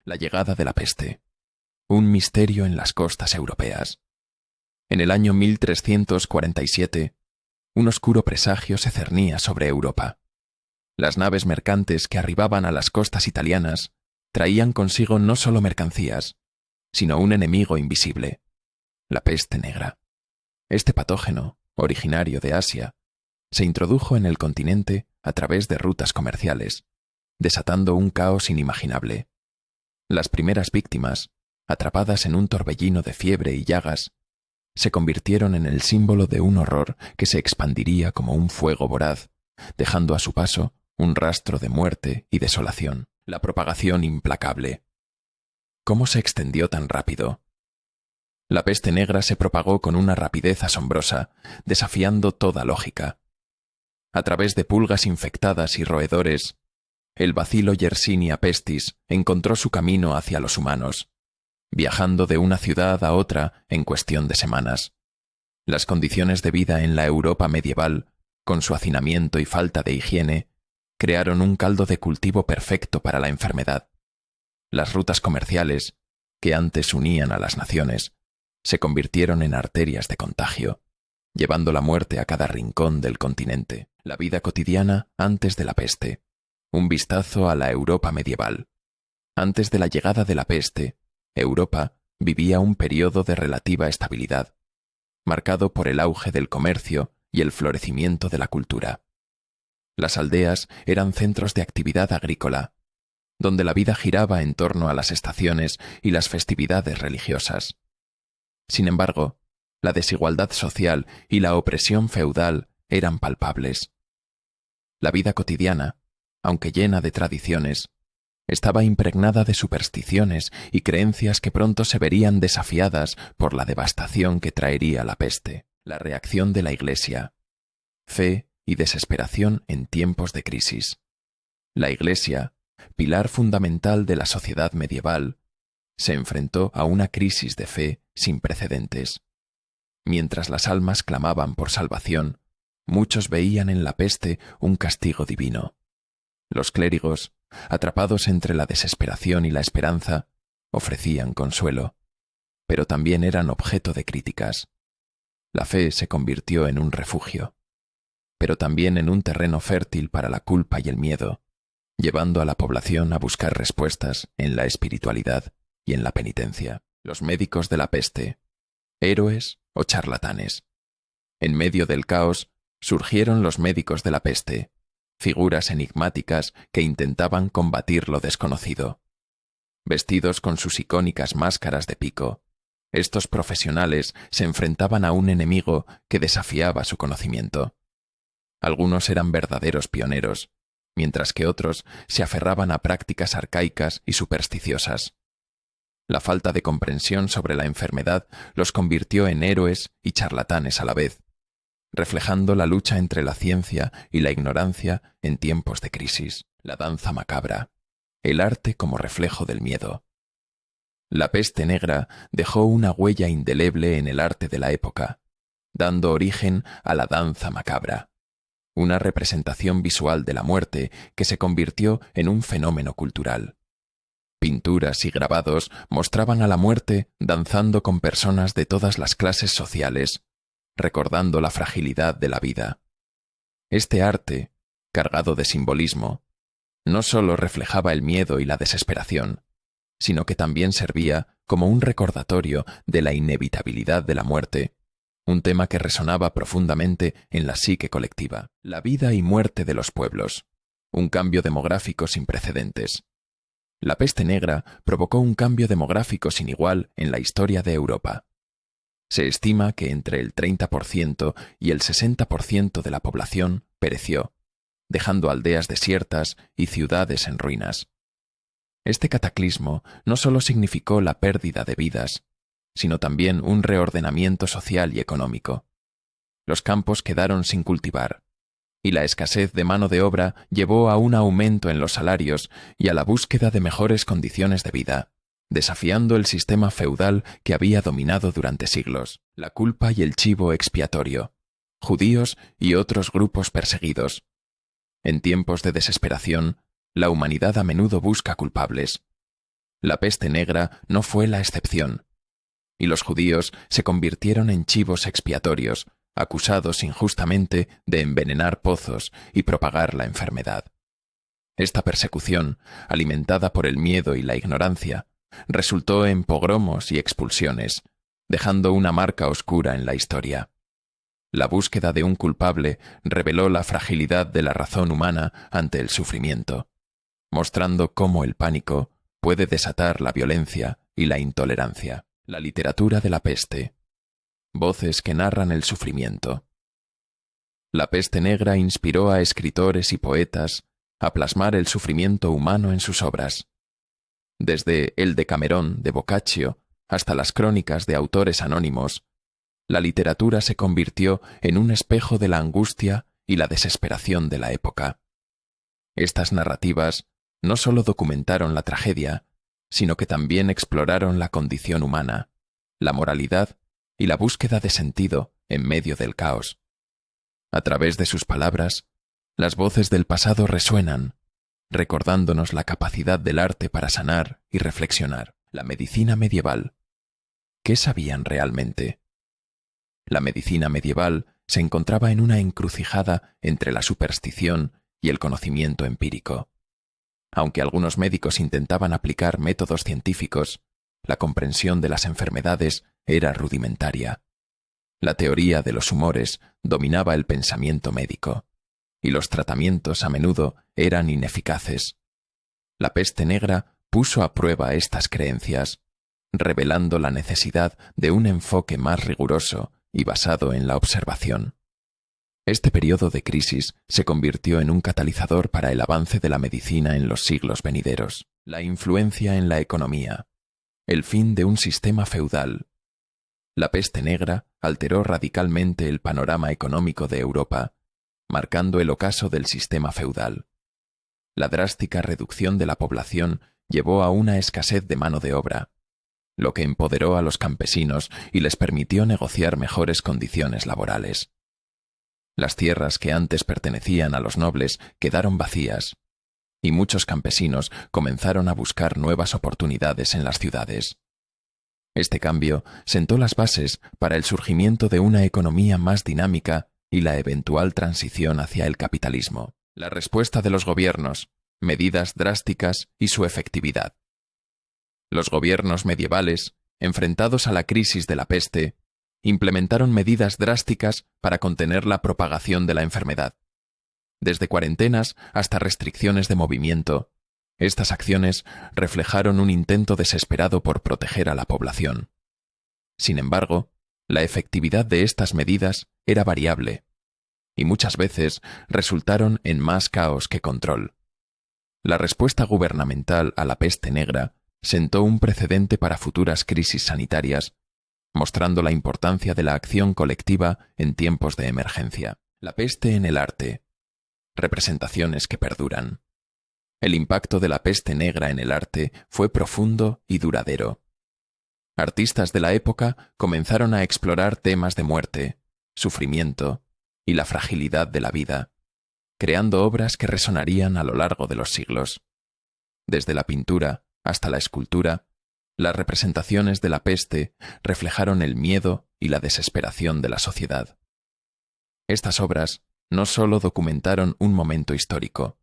La llegada de la peste. Un misterio en las costas europeas. En el año 1347, un oscuro presagio se cernía sobre Europa. Las naves mercantes que arribaban a las costas italianas traían consigo no solo mercancías, sino un enemigo invisible, la peste negra. Este patógeno, originario de Asia, se introdujo en el continente a través de rutas comerciales, desatando un caos inimaginable. Las primeras víctimas, atrapadas en un torbellino de fiebre y llagas, se convirtieron en el símbolo de un horror que se expandiría como un fuego voraz, dejando a su paso un rastro de muerte y desolación. La propagación implacable. ¿Cómo se extendió tan rápido? La peste negra se propagó con una rapidez asombrosa, desafiando toda lógica. A través de pulgas infectadas y roedores, el bacilo Yersinia pestis encontró su camino hacia los humanos, viajando de una ciudad a otra en cuestión de semanas. Las condiciones de vida en la Europa medieval, con su hacinamiento y falta de higiene, crearon un caldo de cultivo perfecto para la enfermedad. Las rutas comerciales, que antes unían a las naciones, se convirtieron en arterias de contagio, llevando la muerte a cada rincón del continente. La vida cotidiana antes de la peste. Un vistazo a la Europa medieval. Antes de la llegada de la peste, Europa vivía un periodo de relativa estabilidad, marcado por el auge del comercio y el florecimiento de la cultura. Las aldeas eran centros de actividad agrícola, donde la vida giraba en torno a las estaciones y las festividades religiosas. Sin embargo, la desigualdad social y la opresión feudal eran palpables. La vida cotidiana, aunque llena de tradiciones, estaba impregnada de supersticiones y creencias que pronto se verían desafiadas por la devastación que traería la peste. La reacción de la Iglesia. Fe y desesperación en tiempos de crisis. La Iglesia, pilar fundamental de la sociedad medieval, se enfrentó a una crisis de fe sin precedentes. Mientras las almas clamaban por salvación, muchos veían en la peste un castigo divino. Los clérigos, atrapados entre la desesperación y la esperanza, ofrecían consuelo, pero también eran objeto de críticas. La fe se convirtió en un refugio, pero también en un terreno fértil para la culpa y el miedo, llevando a la población a buscar respuestas en la espiritualidad y en la penitencia. Los médicos de la peste, héroes o charlatanes. En medio del caos surgieron los médicos de la peste, figuras enigmáticas que intentaban combatir lo desconocido. Vestidos con sus icónicas máscaras de pico, estos profesionales se enfrentaban a un enemigo que desafiaba su conocimiento. Algunos eran verdaderos pioneros, mientras que otros se aferraban a prácticas arcaicas y supersticiosas. La falta de comprensión sobre la enfermedad los convirtió en héroes y charlatanes a la vez, reflejando la lucha entre la ciencia y la ignorancia en tiempos de crisis. La danza macabra, el arte como reflejo del miedo. La peste negra dejó una huella indeleble en el arte de la época, dando origen a la danza macabra, una representación visual de la muerte que se convirtió en un fenómeno cultural. Pinturas y grabados mostraban a la muerte danzando con personas de todas las clases sociales, recordando la fragilidad de la vida. Este arte, cargado de simbolismo, no solo reflejaba el miedo y la desesperación, sino que también servía como un recordatorio de la inevitabilidad de la muerte, un tema que resonaba profundamente en la psique colectiva. La vida y muerte de los pueblos, un cambio demográfico sin precedentes. La peste negra provocó un cambio demográfico sin igual en la historia de Europa. Se estima que entre el 30% y el 60% de la población pereció, dejando aldeas desiertas y ciudades en ruinas. Este cataclismo no solo significó la pérdida de vidas, sino también un reordenamiento social y económico. Los campos quedaron sin cultivar, y la escasez de mano de obra llevó a un aumento en los salarios y a la búsqueda de mejores condiciones de vida, desafiando el sistema feudal que había dominado durante siglos. La culpa y el chivo expiatorio, judíos y otros grupos perseguidos. En tiempos de desesperación, la humanidad a menudo busca culpables. La peste negra no fue la excepción, y los judíos se convirtieron en chivos expiatorios, acusados injustamente de envenenar pozos y propagar la enfermedad. Esta persecución, alimentada por el miedo y la ignorancia, resultó en pogromos y expulsiones, dejando una marca oscura en la historia. La búsqueda de un culpable reveló la fragilidad de la razón humana ante el sufrimiento, mostrando cómo el pánico puede desatar la violencia y la intolerancia. La literatura de la peste. Voces que narran el sufrimiento. La peste negra inspiró a escritores y poetas a plasmar el sufrimiento humano en sus obras. Desde el Decamerón de Boccaccio hasta las crónicas de autores anónimos, la literatura se convirtió en un espejo de la angustia y la desesperación de la época. Estas narrativas no solo documentaron la tragedia, sino que también exploraron la condición humana, la moralidad y la búsqueda de sentido en medio del caos. A través de sus palabras, las voces del pasado resuenan, recordándonos la capacidad del arte para sanar y reflexionar. La medicina medieval. ¿Qué sabían realmente? La medicina medieval se encontraba en una encrucijada entre la superstición y el conocimiento empírico. Aunque algunos médicos intentaban aplicar métodos científicos, la comprensión de las enfermedades era rudimentaria. La teoría de los humores dominaba el pensamiento médico, y los tratamientos a menudo eran ineficaces. La peste negra puso a prueba estas creencias, revelando la necesidad de un enfoque más riguroso y basado en la observación. Este periodo de crisis se convirtió en un catalizador para el avance de la medicina en los siglos venideros. La influencia en la economía. El fin de un sistema feudal. La peste negra alteró radicalmente el panorama económico de Europa, marcando el ocaso del sistema feudal. La drástica reducción de la población llevó a una escasez de mano de obra, lo que empoderó a los campesinos y les permitió negociar mejores condiciones laborales. Las tierras que antes pertenecían a los nobles quedaron vacías, y muchos campesinos comenzaron a buscar nuevas oportunidades en las ciudades. Este cambio sentó las bases para el surgimiento de una economía más dinámica y la eventual transición hacia el capitalismo. La respuesta de los gobiernos, medidas drásticas y su efectividad. Los gobiernos medievales, enfrentados a la crisis de la peste, implementaron medidas drásticas para contener la propagación de la enfermedad. Desde cuarentenas hasta restricciones de movimiento, estas acciones reflejaron un intento desesperado por proteger a la población. Sin embargo, la efectividad de estas medidas era variable, y muchas veces resultaron en más caos que control. La respuesta gubernamental a la peste negra sentó un precedente para futuras crisis sanitarias, mostrando la importancia de la acción colectiva en tiempos de emergencia. La peste en el arte. Representaciones que perduran. El impacto de la peste negra en el arte fue profundo y duradero. Artistas de la época comenzaron a explorar temas de muerte, sufrimiento y la fragilidad de la vida, creando obras que resonarían a lo largo de los siglos. Desde la pintura hasta la escultura, las representaciones de la peste reflejaron el miedo y la desesperación de la sociedad. Estas obras no solo documentaron un momento histórico,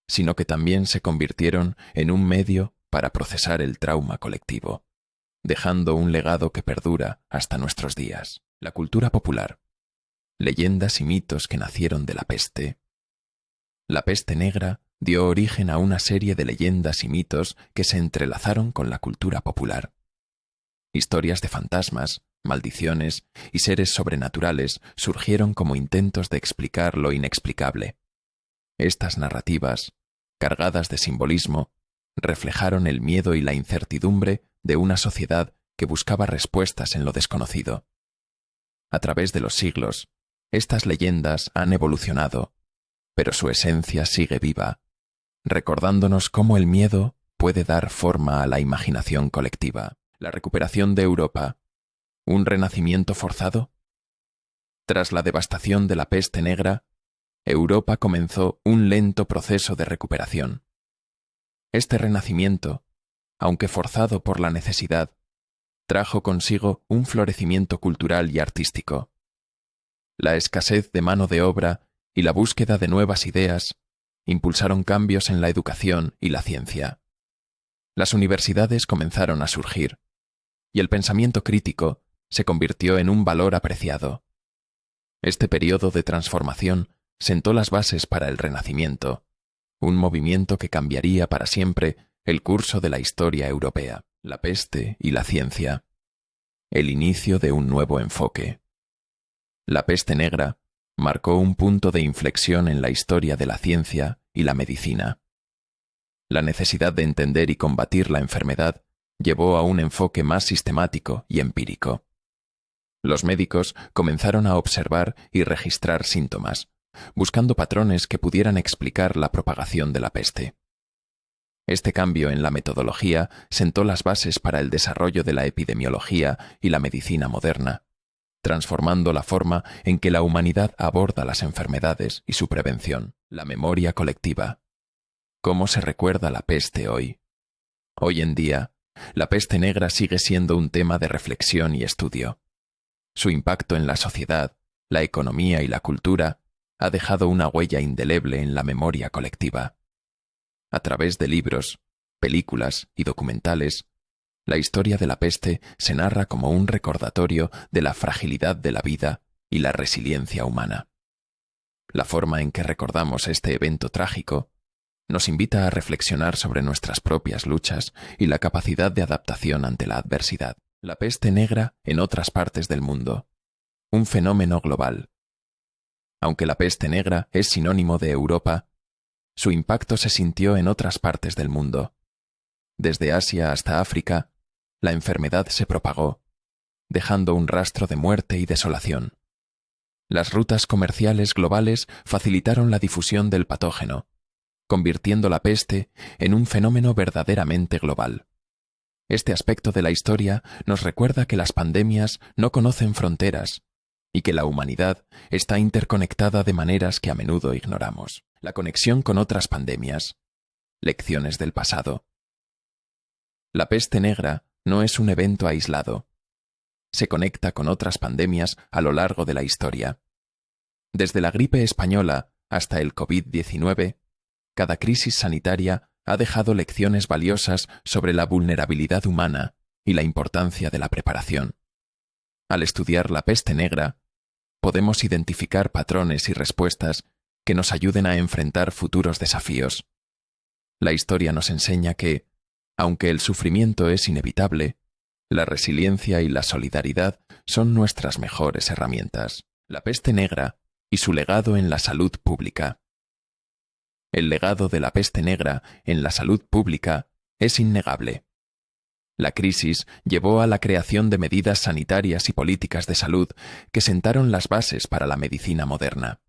sino que también se convirtieron en un medio para procesar el trauma colectivo, dejando un legado que perdura hasta nuestros días. La cultura popular. Leyendas y mitos que nacieron de la peste. La peste negra dio origen a una serie de leyendas y mitos que se entrelazaron con la cultura popular. Historias de fantasmas, maldiciones y seres sobrenaturales surgieron como intentos de explicar lo inexplicable. Estas narrativas, cargadas de simbolismo, reflejaron el miedo y la incertidumbre de una sociedad que buscaba respuestas en lo desconocido. A través de los siglos, estas leyendas han evolucionado, pero su esencia sigue viva, recordándonos cómo el miedo puede dar forma a la imaginación colectiva. La recuperación de Europa. ¿Un renacimiento forzado? Tras la devastación de la peste negra, Europa comenzó un lento proceso de recuperación. Este renacimiento, aunque forzado por la necesidad, trajo consigo un florecimiento cultural y artístico. La escasez de mano de obra y la búsqueda de nuevas ideas impulsaron cambios en la educación y la ciencia. Las universidades comenzaron a surgir, y el pensamiento crítico se convirtió en un valor apreciado. Este periodo de transformación sentó las bases para el Renacimiento, un movimiento que cambiaría para siempre el curso de la historia europea, la peste y la ciencia. El inicio de un nuevo enfoque. La peste negra marcó un punto de inflexión en la historia de la ciencia y la medicina. La necesidad de entender y combatir la enfermedad llevó a un enfoque más sistemático y empírico. Los médicos comenzaron a observar y registrar síntomas, buscando patrones que pudieran explicar la propagación de la peste. Este cambio en la metodología sentó las bases para el desarrollo de la epidemiología y la medicina moderna, transformando la forma en que la humanidad aborda las enfermedades y su prevención. La memoria colectiva. ¿Cómo se recuerda la peste hoy? Hoy en día, la peste negra sigue siendo un tema de reflexión y estudio. Su impacto en la sociedad, la economía y la cultura ha dejado una huella indeleble en la memoria colectiva. A través de libros, películas y documentales, la historia de la peste se narra como un recordatorio de la fragilidad de la vida y la resiliencia humana. La forma en que recordamos este evento trágico nos invita a reflexionar sobre nuestras propias luchas y la capacidad de adaptación ante la adversidad. La peste negra en otras partes del mundo. Un fenómeno global. Aunque la peste negra es sinónimo de Europa, su impacto se sintió en otras partes del mundo. Desde Asia hasta África, la enfermedad se propagó, dejando un rastro de muerte y desolación. Las rutas comerciales globales facilitaron la difusión del patógeno, convirtiendo la peste en un fenómeno verdaderamente global. Este aspecto de la historia nos recuerda que las pandemias no conocen fronteras y que la humanidad está interconectada de maneras que a menudo ignoramos. La conexión con otras pandemias. Lecciones del pasado. La peste negra no es un evento aislado. Se conecta con otras pandemias a lo largo de la historia. Desde la gripe española hasta el COVID-19, cada crisis sanitaria ha dejado lecciones valiosas sobre la vulnerabilidad humana y la importancia de la preparación. Al estudiar la peste negra, podemos identificar patrones y respuestas que nos ayuden a enfrentar futuros desafíos. La historia nos enseña que, aunque el sufrimiento es inevitable, la resiliencia y la solidaridad son nuestras mejores herramientas. La peste negra y su legado en la salud pública. El legado de la peste negra en la salud pública es innegable. La crisis llevó a la creación de medidas sanitarias y políticas de salud que sentaron las bases para la medicina moderna.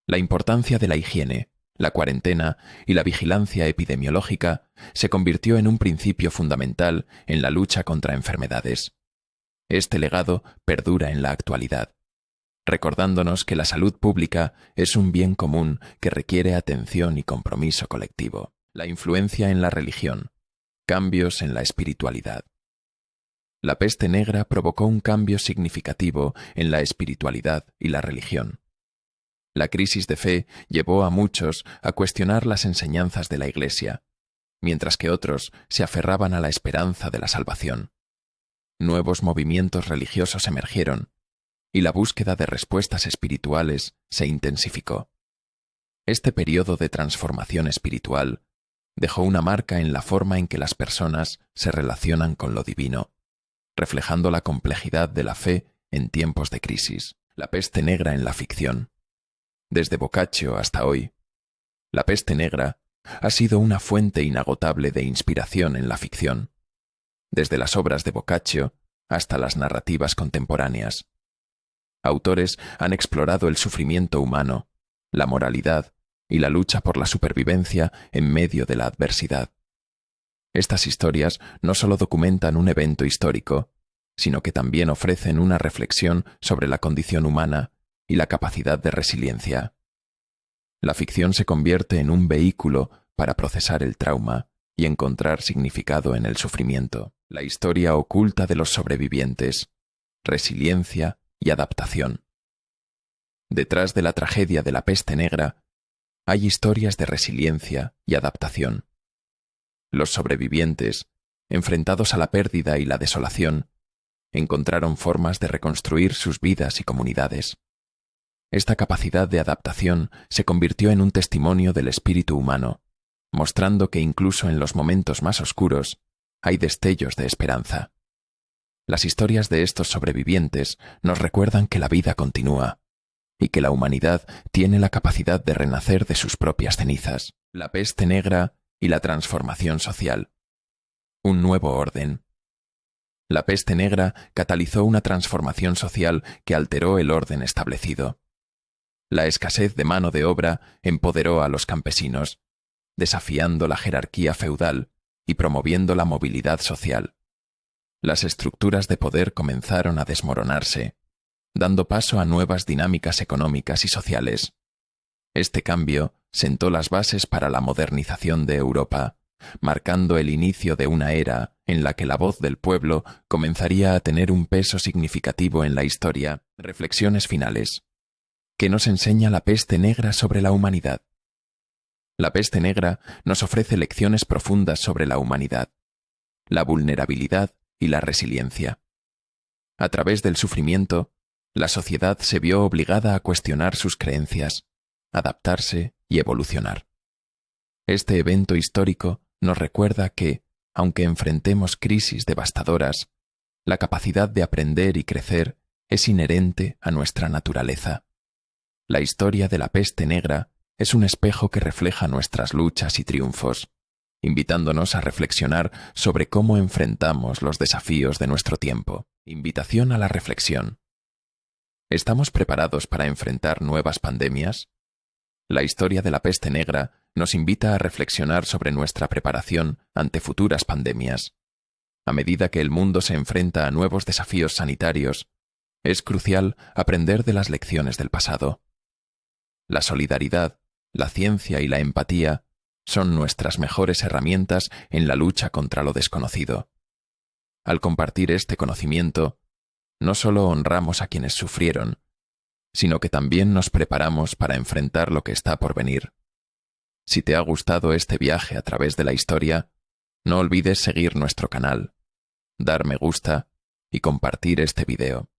La importancia de la higiene, la cuarentena y la vigilancia epidemiológica se convirtió en un principio fundamental en la lucha contra enfermedades. Este legado perdura en la actualidad, recordándonos que la salud pública es un bien común que requiere atención y compromiso colectivo. La influencia en la religión. Cambios en la espiritualidad. La peste negra provocó un cambio significativo en la espiritualidad y la religión. La crisis de fe llevó a muchos a cuestionar las enseñanzas de la Iglesia, mientras que otros se aferraban a la esperanza de la salvación. Nuevos movimientos religiosos emergieron, y la búsqueda de respuestas espirituales se intensificó. Este periodo de transformación espiritual dejó una marca en la forma en que las personas se relacionan con lo divino, reflejando la complejidad de la fe en tiempos de crisis. La peste negra en la ficción. Desde Boccaccio hasta hoy, la peste negra ha sido una fuente inagotable de inspiración en la ficción, desde las obras de Boccaccio hasta las narrativas contemporáneas. Autores han explorado el sufrimiento humano, la moralidad y la lucha por la supervivencia en medio de la adversidad. Estas historias no solo documentan un evento histórico, sino que también ofrecen una reflexión sobre la condición humana y la capacidad de resiliencia. La ficción se convierte en un vehículo para procesar el trauma y encontrar significado en el sufrimiento. La historia oculta de los sobrevivientes, resiliencia y adaptación. Detrás de la tragedia de la peste negra hay historias de resiliencia y adaptación. Los sobrevivientes, enfrentados a la pérdida y la desolación, encontraron formas de reconstruir sus vidas y comunidades. Esta capacidad de adaptación se convirtió en un testimonio del espíritu humano, mostrando que incluso en los momentos más oscuros hay destellos de esperanza. Las historias de estos sobrevivientes nos recuerdan que la vida continúa y que la humanidad tiene la capacidad de renacer de sus propias cenizas. La peste negra y la transformación social. Un nuevo orden. La peste negra catalizó una transformación social que alteró el orden establecido. La escasez de mano de obra empoderó a los campesinos, desafiando la jerarquía feudal y promoviendo la movilidad social. Las estructuras de poder comenzaron a desmoronarse, dando paso a nuevas dinámicas económicas y sociales. Este cambio sentó las bases para la modernización de Europa, marcando el inicio de una era en la que la voz del pueblo comenzaría a tener un peso significativo en la historia. Reflexiones finales. ¿Qué nos enseña la peste negra sobre la humanidad? La peste negra nos ofrece lecciones profundas sobre la humanidad, la vulnerabilidad y la resiliencia. A través del sufrimiento, la sociedad se vio obligada a cuestionar sus creencias, adaptarse y evolucionar. Este evento histórico nos recuerda que, aunque enfrentemos crisis devastadoras, la capacidad de aprender y crecer es inherente a nuestra naturaleza. La historia de la peste negra es un espejo que refleja nuestras luchas y triunfos, invitándonos a reflexionar sobre cómo enfrentamos los desafíos de nuestro tiempo. Invitación a la reflexión. ¿Estamos preparados para enfrentar nuevas pandemias? La historia de la peste negra nos invita a reflexionar sobre nuestra preparación ante futuras pandemias. A medida que el mundo se enfrenta a nuevos desafíos sanitarios, es crucial aprender de las lecciones del pasado. La solidaridad, la ciencia y la empatía son nuestras mejores herramientas en la lucha contra lo desconocido. Al compartir este conocimiento, no solo honramos a quienes sufrieron, sino que también nos preparamos para enfrentar lo que está por venir. Si te ha gustado este viaje a través de la historia, no olvides seguir nuestro canal, dar me gusta y compartir este video.